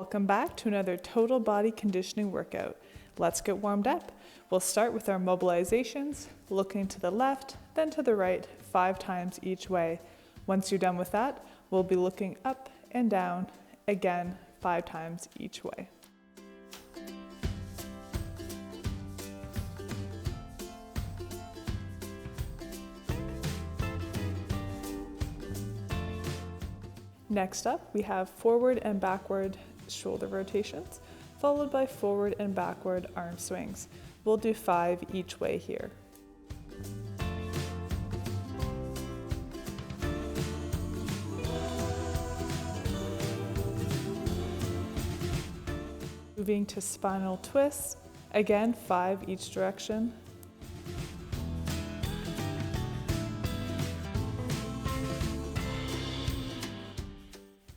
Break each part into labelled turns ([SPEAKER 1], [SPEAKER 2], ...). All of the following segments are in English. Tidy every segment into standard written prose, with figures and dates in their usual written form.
[SPEAKER 1] Welcome back to another total body conditioning workout. Let's get warmed up. We'll start with our mobilizations, looking to the left, then to the right, 5 times each way. Once you're done with that, we'll be looking up and down, again, 5 times each way. Next up, we have forward and backward shoulder rotations, followed by forward and backward arm swings. We'll do 5 each way here. Moving to spinal twists, again 5 each direction.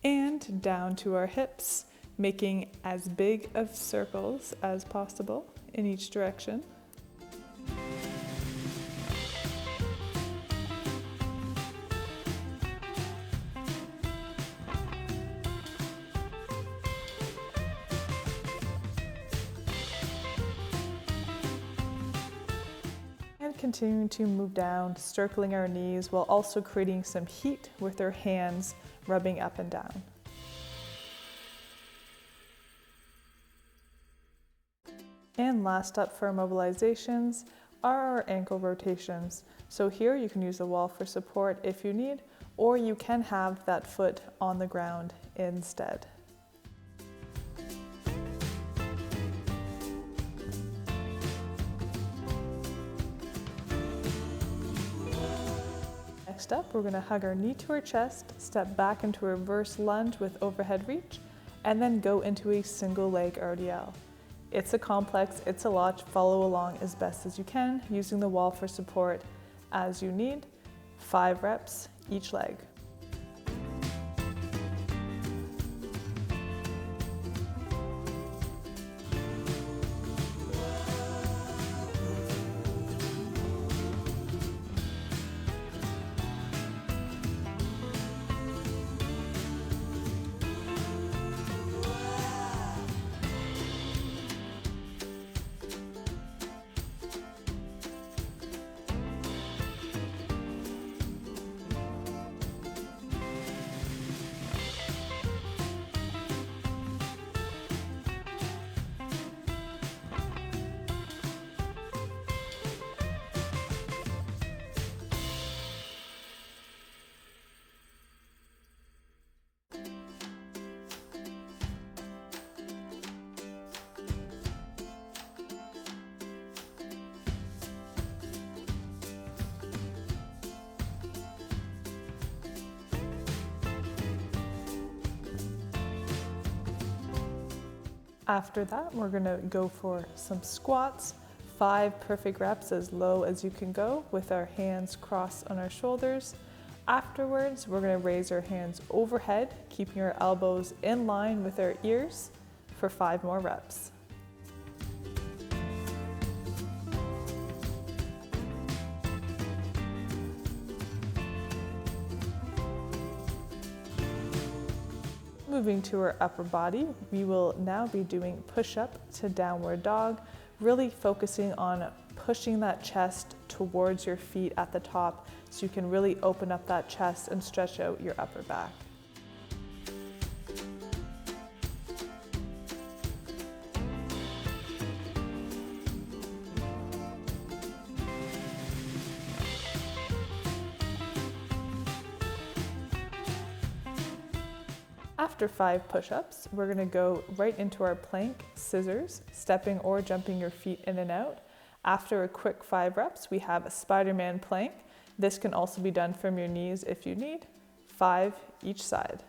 [SPEAKER 1] And down to our hips, making as big of circles as possible in each direction. And continuing to move down, circling our knees while also creating some heat with our hands rubbing up and down. And last up for our mobilizations are our ankle rotations. So here you can use the wall for support if you need, or you can have that foot on the ground instead. Next up, we're going to hug our knee to our chest, step back into a reverse lunge with overhead reach, and then go into a single leg RDL. It's a complex, it's a lot. Follow along as best as you can, using the wall for support as you need. 5 reps each leg. After that, we're going to go for some squats, 5 perfect reps as low as you can go with our hands crossed on our shoulders. Afterwards, we're going to raise our hands overhead, keeping our elbows in line with our ears for 5 more reps. Moving to our upper body, we will now be doing push-up to downward dog, really focusing on pushing that chest towards your feet at the top so you can really open up that chest and stretch out your upper back. After 5 push-ups, we're going to go right into our plank scissors, stepping or jumping your feet in and out. After a quick 5 reps, we have a Spider-Man plank. This can also be done from your knees if you need, 5 each side.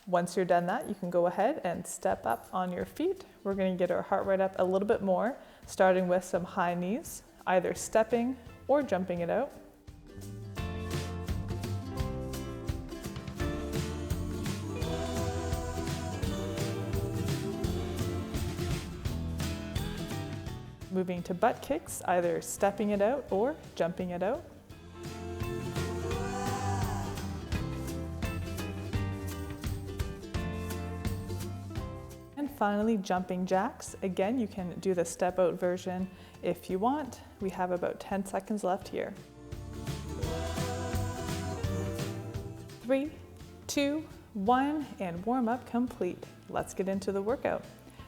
[SPEAKER 1] Once you're done that, you can go ahead and step up on your feet. We're going to get our heart rate up a little bit more, starting with some high knees, either stepping or jumping it out. Moving to butt kicks, either stepping it out or jumping it out. finally, jumping jacks. Again, you can do the step out version if you want. We have about 10 seconds left here. 3, 2, 1, and warm up complete. Let's get into the workout.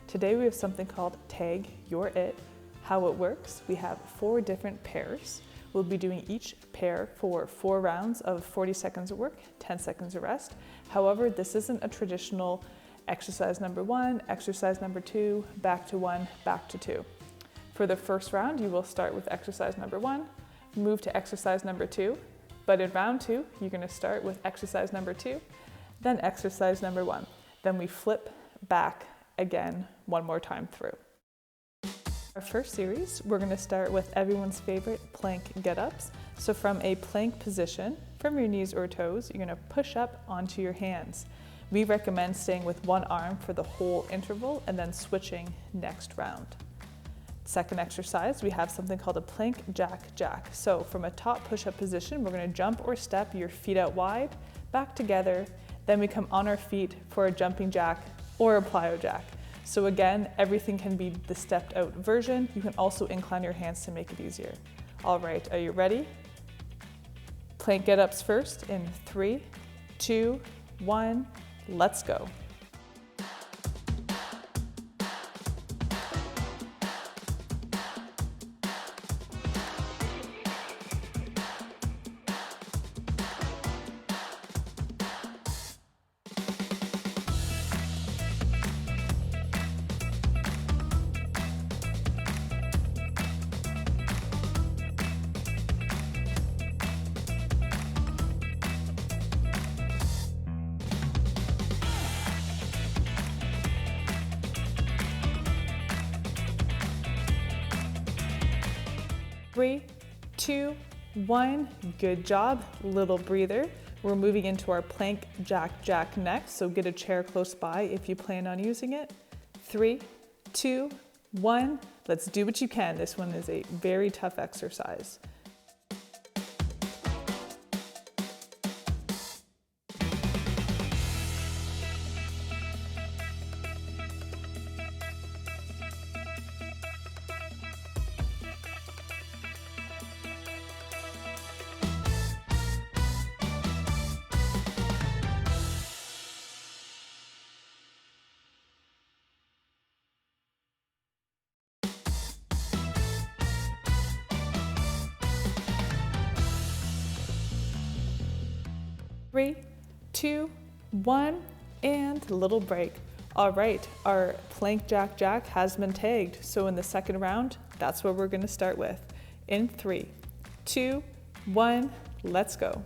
[SPEAKER 1] Today we have something called Tag You're It. How it works, we have 4 different pairs. We'll be doing each pair for 4 rounds of 40 seconds of work, 10 seconds of rest. However, this isn't a traditional exercise number 1, exercise number 2, back to 1, back to 2. For the first round, you will start with exercise number 1, move to exercise number 2, but in round 2, you're going to start with exercise number 2, then exercise number 1. Then we flip back again one more time through. Our first series, we're going to start with everyone's favorite plank get-ups. So from a plank position, from your knees or toes, you're going to push up onto your hands. We recommend staying with one arm for the whole interval and then switching next round. Second exercise, we have something called a plank jack. So from a top push-up position, we're going to jump or step your feet out wide, back together, then we come on our feet for a jumping jack or a plyo jack. So again, everything can be the stepped out version. You can also incline your hands to make it easier. All right, are you ready? Plank get-ups first in 3, 2, 1, let's go. 3, 2, 1, good job, little breather. We're moving into our plank jack next, so get a chair close by if you plan on using it. 3, 2, 1, let's do what you can. This one is a very tough exercise. 3, 2, 1, and a little break. All right, our plank jack has been tagged. So in the second round, that's what we're going to start with. In 3, 2, 1, let's go.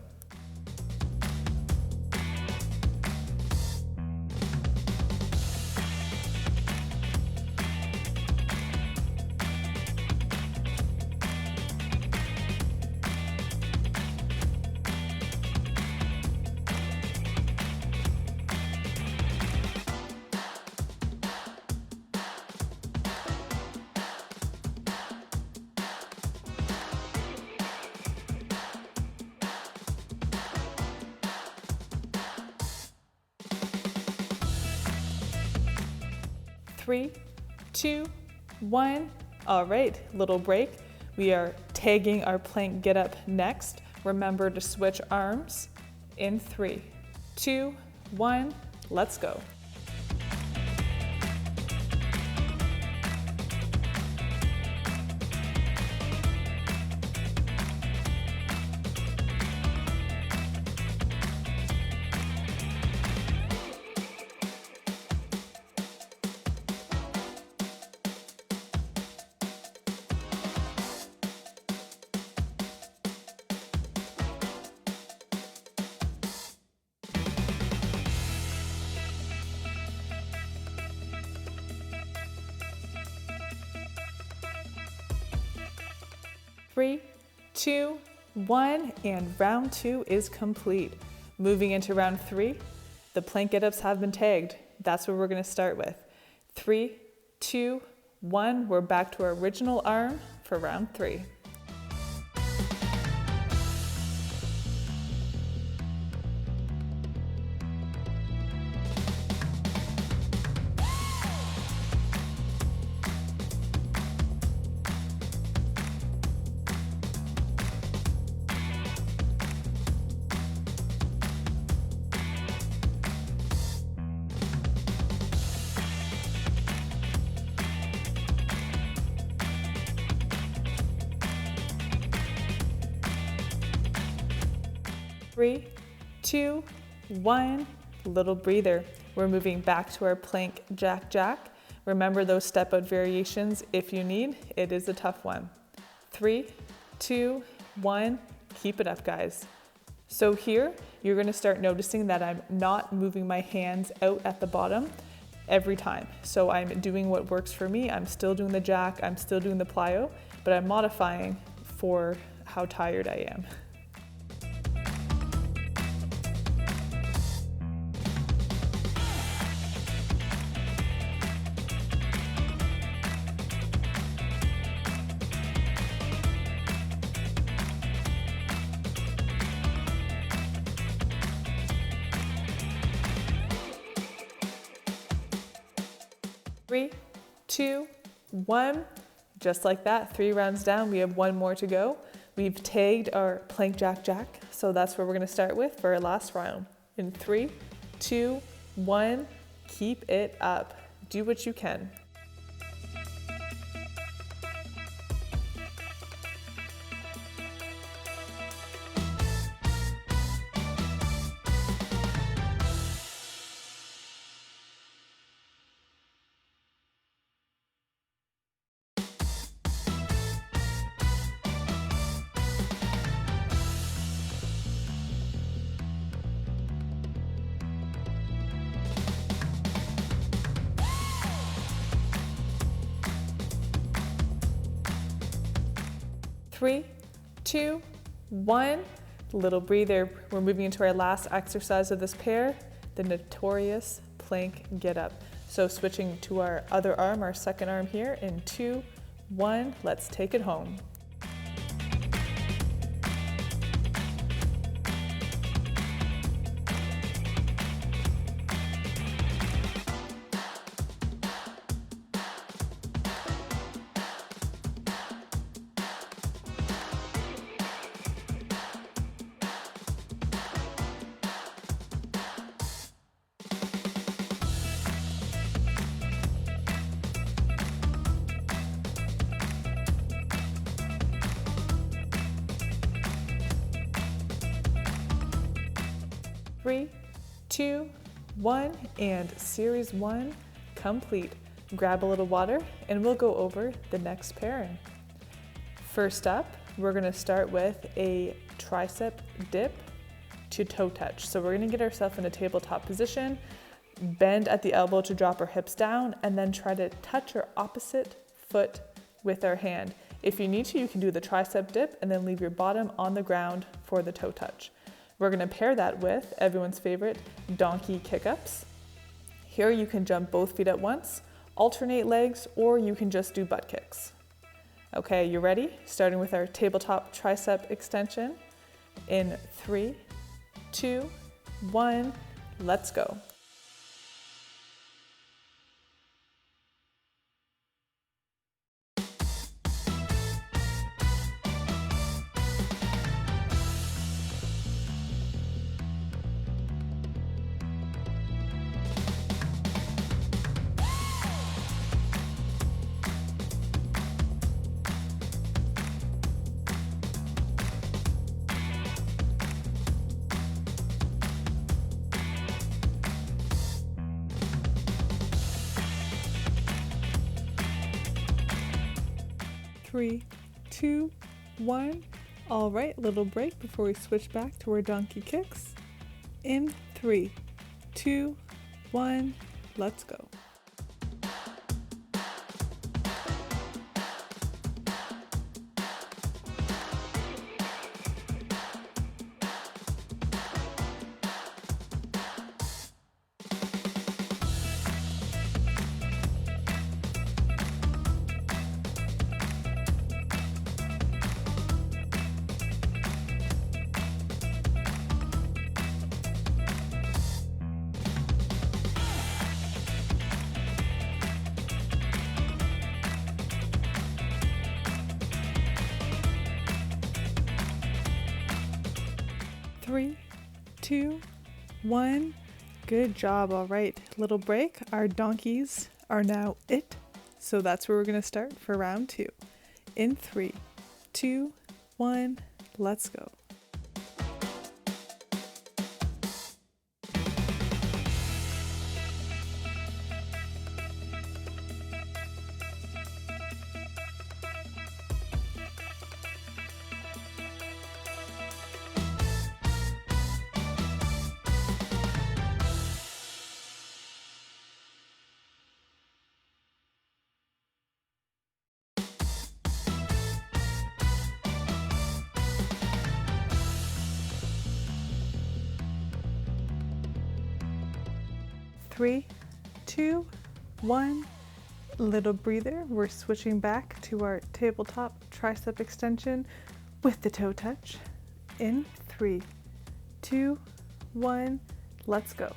[SPEAKER 1] 3, 2, 1. All right, little break. We are tagging our plank get up next. Remember to switch arms in 3, 2, 1, let's go. 3, 2, 1, and round 2 is complete. Moving into round 3, the plank get-ups have been tagged. That's what we're going to start with. 3, 2, 1, we're back to our original arm for round 3. 3, 3, 2, 1, little breather. We're moving back to our plank jack jack. Remember those step out variations if you need. It is a tough one. 3, 2, 1, keep it up, guys. So here, you're gonna start noticing that I'm not moving my hands out at the bottom every time. So I'm doing what works for me. I'm still doing the jack, I'm still doing the plyo, but I'm modifying for how tired I am. 3, 2, 1, just like that, 3 rounds down. We have 1 more to go. We've tagged our plank jack jack, so that's where we're gonna start with for our last round. In 3, 2, 1, keep it up. Do what you can. 3, 2, 1, little breather. We're moving into our last exercise of this pair, the notorious plank get up. So switching to our other arm, our second arm here, in 2, 1, let's take it home. 3, 2, 1, and series 1 complete. Grab a little water and we'll go over the next pairing. First up, we're gonna start with a tricep dip to toe touch. So we're gonna get ourselves in a tabletop position, bend at the elbow to drop our hips down, and then try to touch our opposite foot with our hand. If you need to, you can do the tricep dip and then leave your bottom on the ground for the toe touch. We're gonna pair that with everyone's favorite donkey kick-ups. Here you can jump both feet at once, alternate legs, or you can just do butt kicks. Okay, you ready? Starting with our tabletop tricep extension. In 3, 2, 1, let's go. 3, 2, 1. All right, little break before we switch back to our donkey kicks. In 3, 2, 1, let's go. 3, 2, 1. Good job. All right, little break. Our donkeys are now it. So that's where we're going to start for round 2. In 3, 2, 1, let's go. 3, 2, 1. Little breather. We're switching back to our tabletop tricep extension with the toe touch. In 3, 2, 1. Let's go.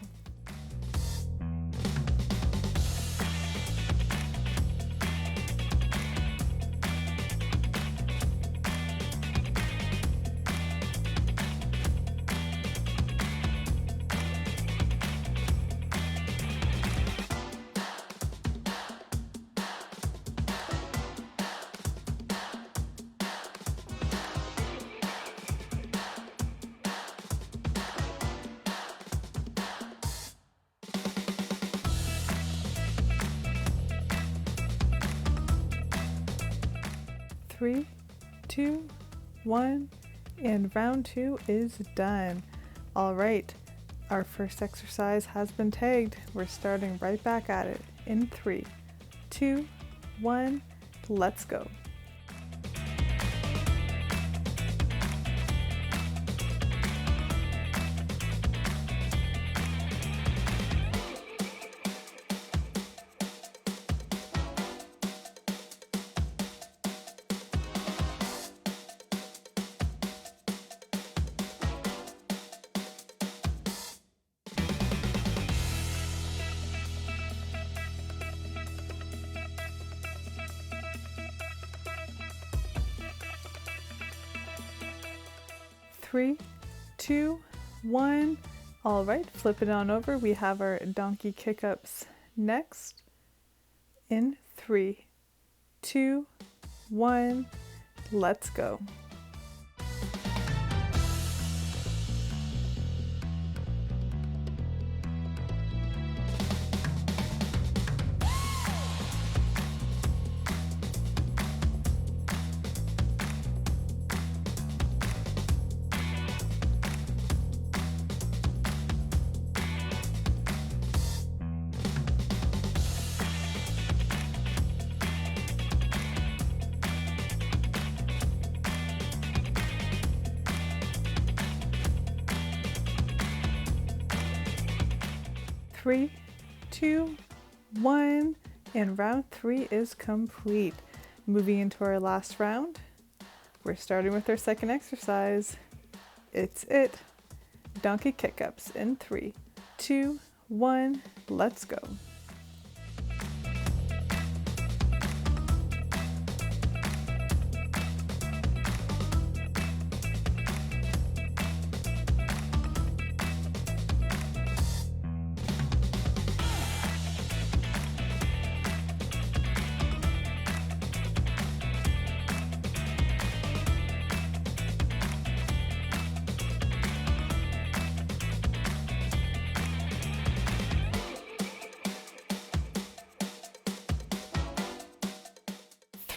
[SPEAKER 1] 3, 2, 1, and round 2 is done. All right, our first exercise has been tagged. We're starting right back at it in 3, 2, 1, let's go. 3, 2, 1. All right, flip it on over. We have our donkey kick-ups next. In 3, 2, 1, let's go. 3, 2, 1, and round 3 is complete. Moving into our last round, we're starting with our second exercise. It's donkey kick-ups in 3, 2, 1, let's go.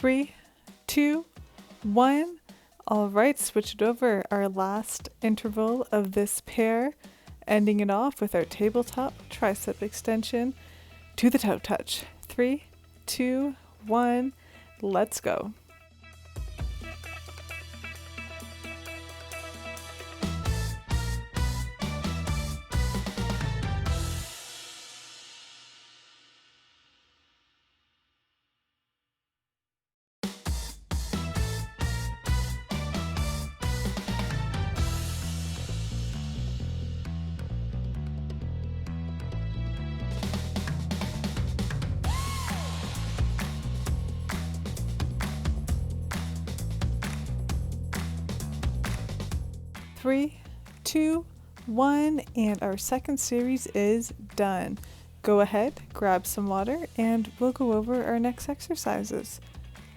[SPEAKER 1] 3, 2, 1. All right, switch it over. Our last interval of this pair, ending it off with our tabletop tricep extension to the toe touch. 3, 2, 1, let's go. 3, 2, 1, and our second series is done. Go ahead, grab some water, and we'll go over our next exercises.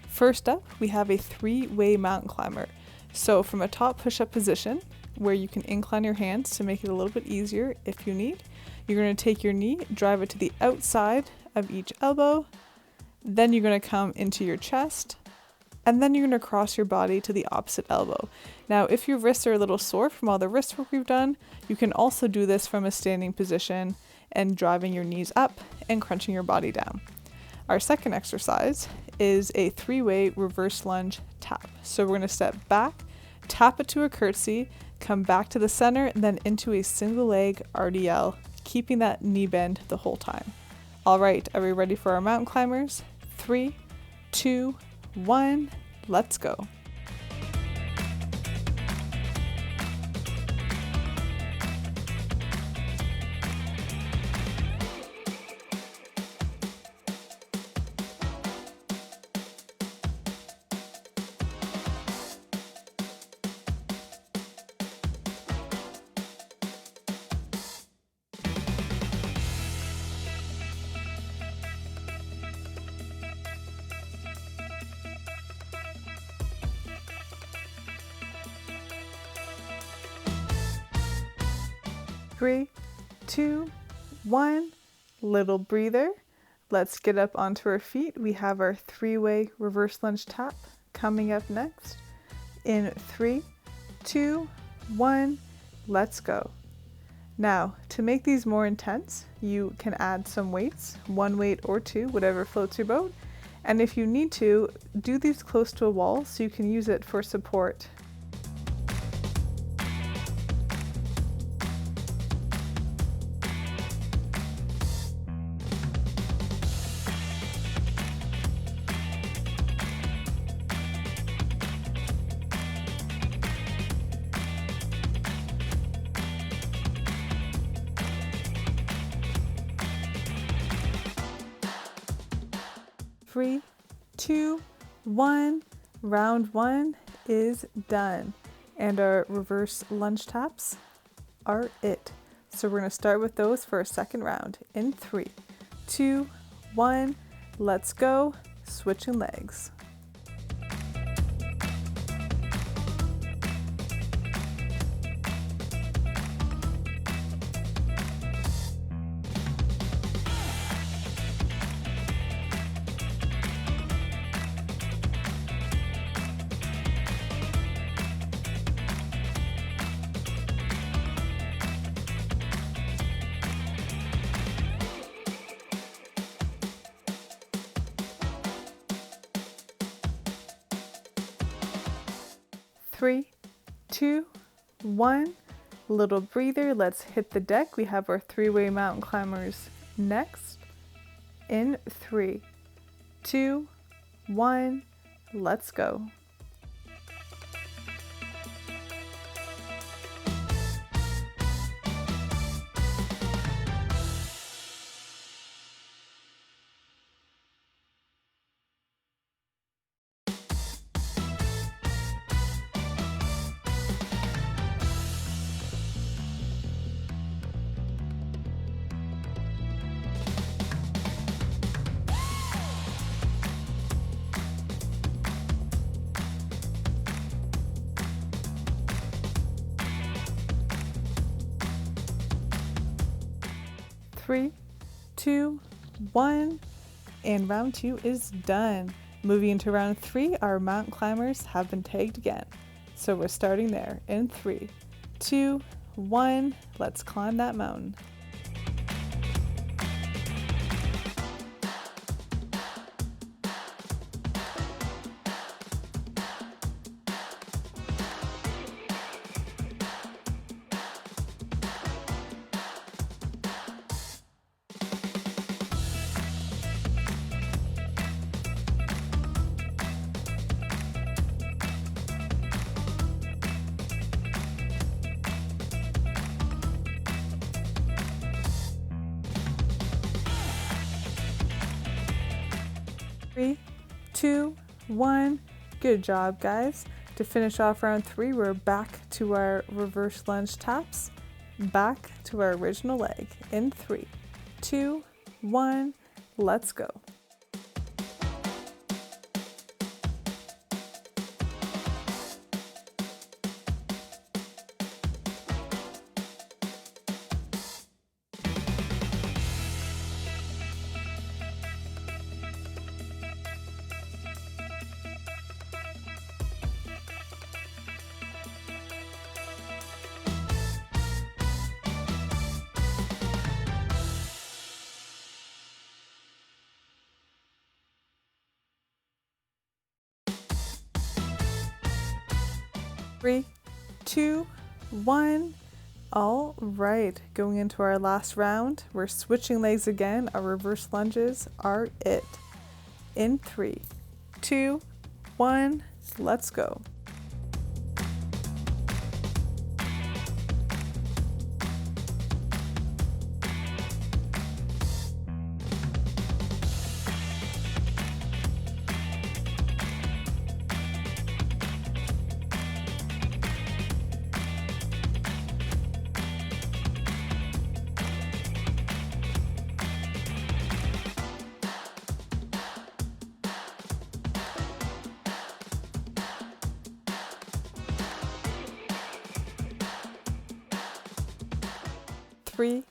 [SPEAKER 1] First up, we have a 3-way mountain climber. So from a top push-up position, where you can incline your hands to make it a little bit easier if you need, you're going to take your knee, drive it to the outside of each elbow, then you're going to come into your chest, and then you're going to cross your body to the opposite elbow. Now, if your wrists are a little sore from all the wrist work we've done, you can also do this from a standing position and driving your knees up and crunching your body down. Our second exercise is a 3-way reverse lunge tap. So we're going to step back, tap it to a curtsy, come back to the center, and then into a single leg RDL keeping that knee bend the whole time. All right, are we ready for our mountain climbers? 3, 2, 1, let's go. Three, 2, 1, little breather. Let's get up onto our feet. We have our 3-way reverse lunge tap coming up next. In 3, 2, 1, let's go. Now, to make these more intense, you can add some weights, 1 weight or 2, whatever floats your boat. And if you need to, do these close to a wall so you can use it for support. 3, 2, 1, round 1 is done. And our reverse lunge taps are it. So we're going to start with those for a second round. In 3, 2, 1, let's go. Switching legs. 3, 2, 1, little breather. Let's hit the deck. We have our 3-way mountain climbers next. In 3, 2, 1, let's go. 3, 2, 1, and round 2 is done. Moving into round 3, our mountain climbers have been tagged again. So we're starting there. In 3, 2, 1, let's climb that mountain. 3, 2, 1. Good job, guys. To finish off round 3, we're back to our reverse lunge taps, back to our original leg. In 3, 2, 1, let's go. 3, 2, 1, All right, going into our last round, we're switching legs again. Our reverse lunges are it. In 3, 2, 1, let's go. 3,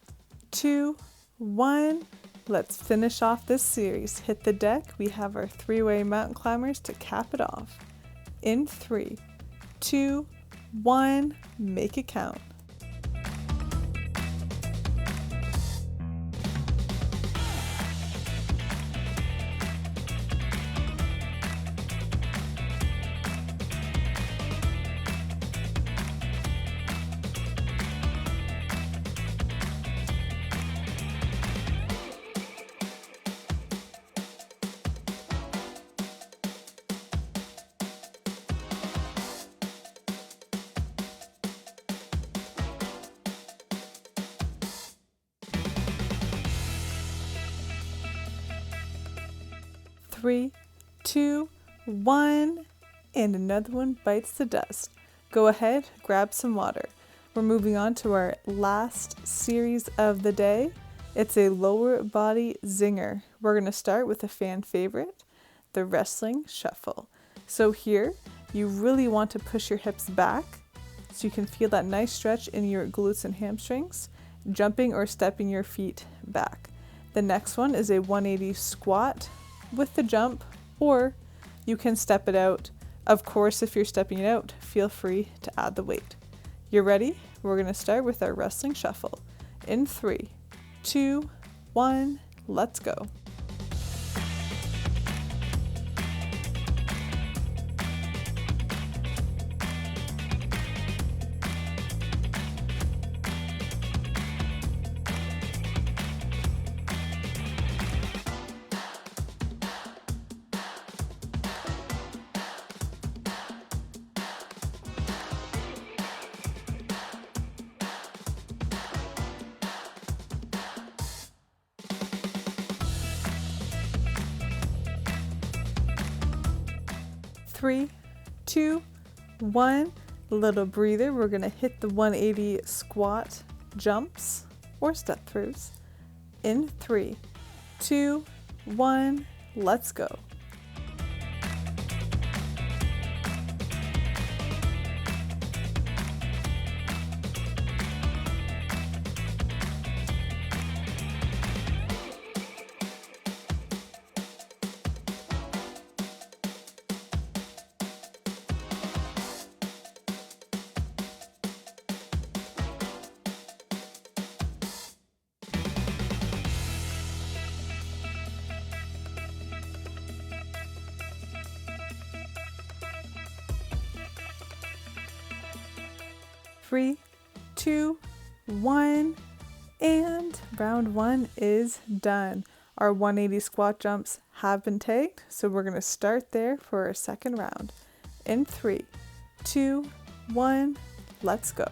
[SPEAKER 1] 2, 1. Let's finish off this series. Hit the deck. We have our 3-way mountain climbers to cap it off. In 3, 2, 1, make it count. 3, 2, 1, and another one bites the dust. Go ahead, grab some water. We're moving on to our last series of the day. It's a lower body zinger. We're going to start with a fan favorite, the wrestling shuffle. So here, you really want to push your hips back so you can feel that nice stretch in your glutes and hamstrings, jumping or stepping your feet back. The next one is a 180 squat with the jump, or you can step it out. Of course, if you're stepping it out, feel free to add the weight. You're ready? We're going to start with our wrestling shuffle. In 3, 2, 1, let's go. 3, 2, 1, little breather. We're going to hit the 180 squat jumps or step throughs. In 3, 2, 1, let's go. 3, 2, 1, and round 1 is done. Our 180 squat jumps have been tagged, so we're going to start there for our second round. In 3, 2, 1, let's go.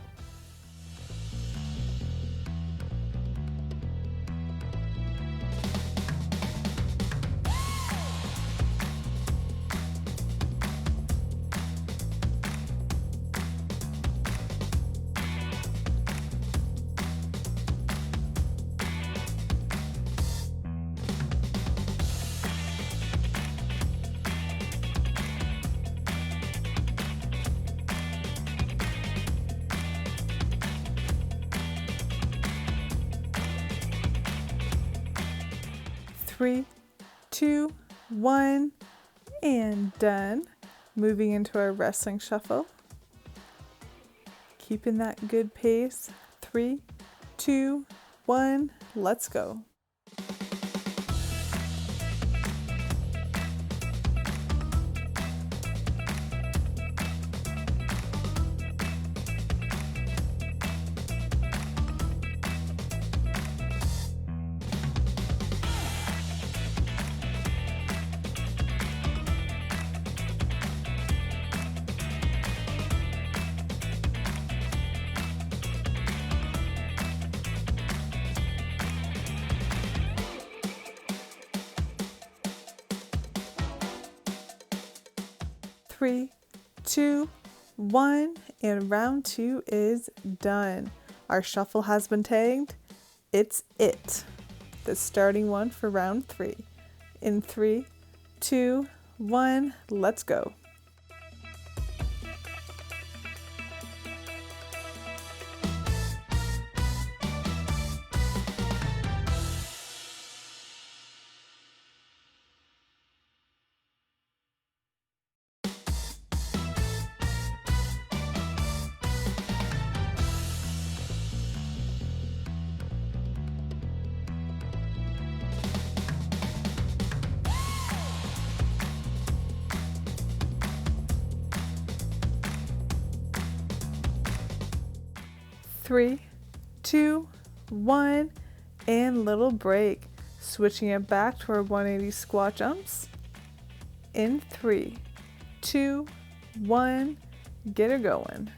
[SPEAKER 1] 3, 2, 1, and done. Moving into our wrestling shuffle. Keeping that good pace. 3, 2, 1, let's go. 3, 2, 1, and round 2 is done. Our shuffle has been tagged. It's it. The starting one for round 3. In 3, 2, 1, let's go. Three, 2, 1, and little break. Switching it back to our 180 squat jumps. In 3, 2, 1, get her going.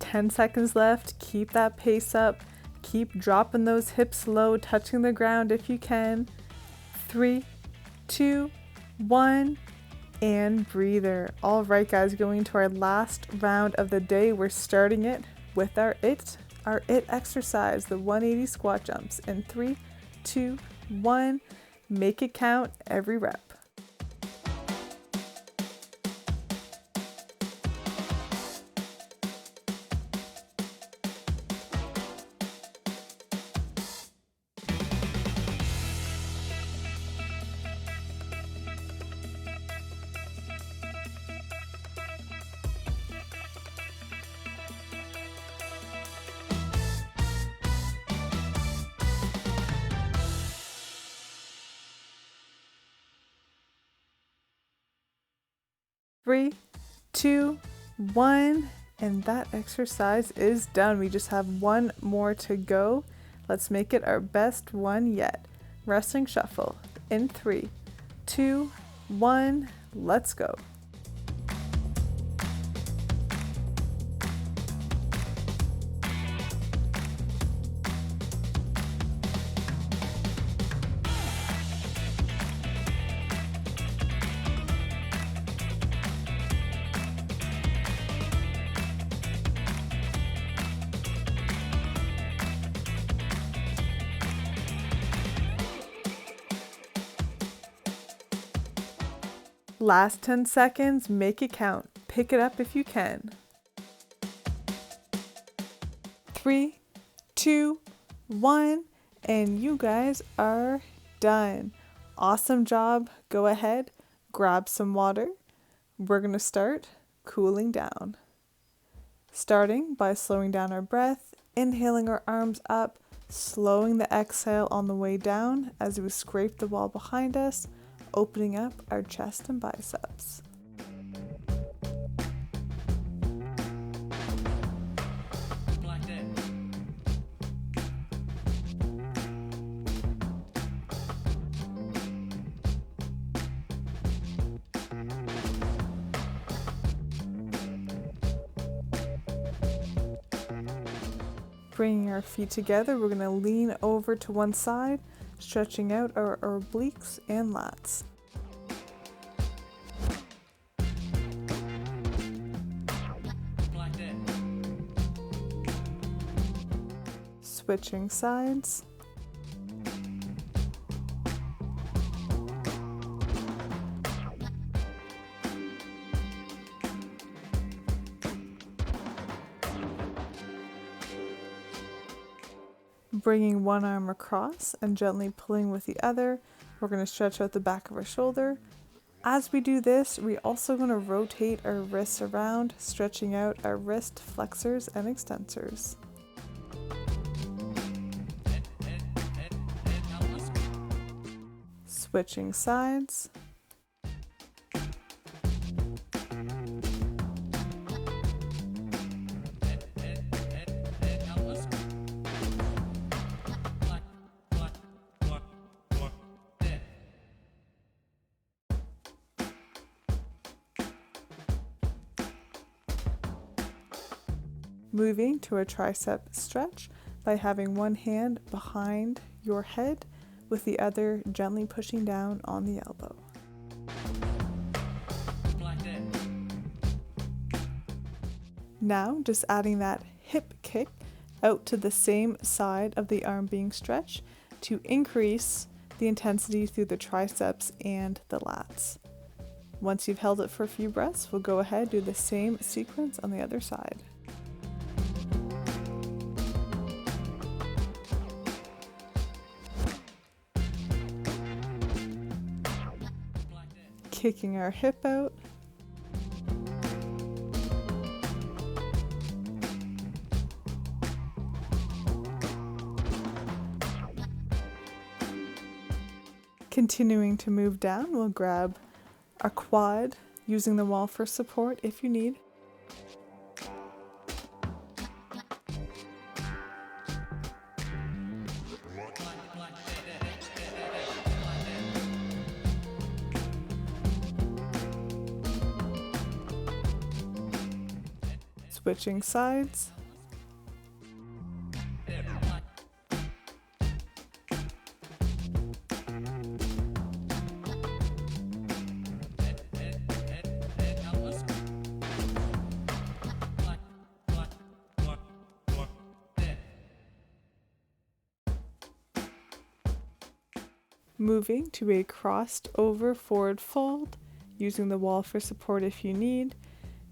[SPEAKER 1] Ten seconds left. Keep that pace up. Keep dropping those hips low, touching the ground if you can. 3, 2, 1, and breather. All right, guys, going to our last round of the day. We're starting it with our it exercise, the 180 squat jumps. In 3, 2, 1, make it count every rep. 3, 2, 1, and that exercise is done. We just have one more to go. Let's make it our best one yet. Wrestling shuffle. In 3, 2, 1, let's go. Last 10 seconds, make it count. Pick it up if you can. 3, 2, 1, and you guys are done. Awesome job. Go ahead, grab some water. We're going to start cooling down. Starting by slowing down our breath, inhaling our arms up, slowing the exhale on the way down as we scrape the wall behind us, opening up our chest and biceps. Bringing our feet together, we're going to lean over to one side, stretching out our obliques and lats. Switching sides. Bringing one arm across and gently pulling with the other. We're going to stretch out the back of our shoulder. As we do this, we're also going to rotate our wrists around, stretching out our wrist flexors and extensors. Switching sides. Moving to a tricep stretch by having one hand behind your head with the other gently pushing down on the elbow. Now just adding that hip kick out to the same side of the arm being stretched to increase the intensity through the triceps and the lats. Once you've held it for a few breaths, we'll go ahead and do the same sequence on the other side. Kicking our hip out. Continuing to move down, we'll grab our quad, using the wall for support if you need. Switching sides. Moving to a crossed over forward fold, using the wall for support if you need.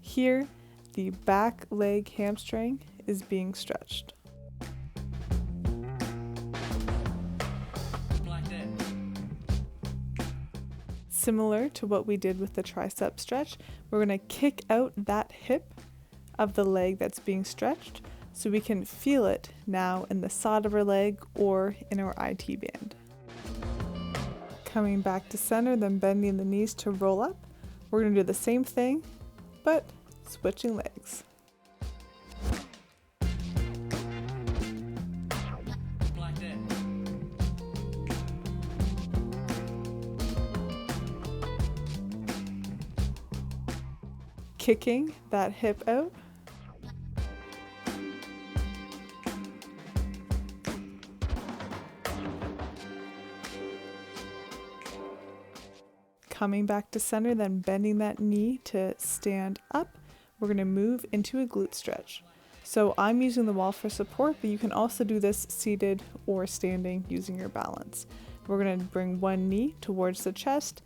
[SPEAKER 1] Here, the back leg hamstring is being stretched. Similar to what we did with the tricep stretch, we're going to kick out that hip of the leg that's being stretched so we can feel it now in the side of our leg or in our IT band. Coming back to center, then bending the knees to roll up. We're going to do the same thing, but switching legs. Kicking that hip out. Coming back to center, then bending that knee to stand up. We're going to move into a glute stretch. So I'm using the wall for support, but you can also do this seated or standing using your balance. We're going to bring one knee towards the chest,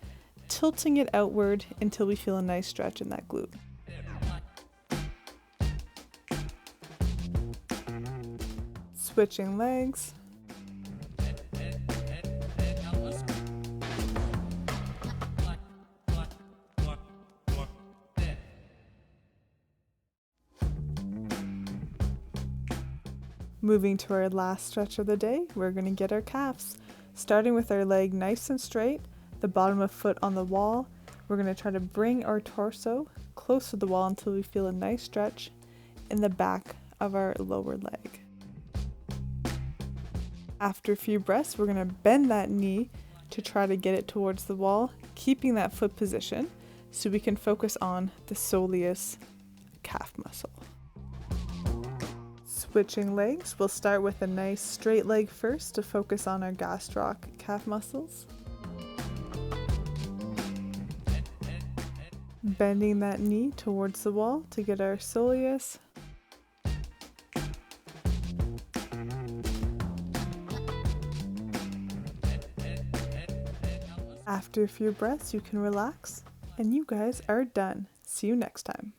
[SPEAKER 1] tilting it outward until we feel a nice stretch in that glute. Switching legs. Moving to our last stretch of the day, we're going to get our calves. Starting with our leg nice and straight, the bottom of foot on the wall. We're going to try to bring our torso close to the wall until we feel a nice stretch in the back of our lower leg. After a few breaths, we're going to bend that knee to try to get it towards the wall, keeping that foot position so we can focus on the soleus calf muscle. Switching legs, we'll start with a nice straight leg first to focus on our gastroc calf muscles. Bending that knee towards the wall to get our soleus. After a few breaths, you can relax, and you guys are done. See you next time.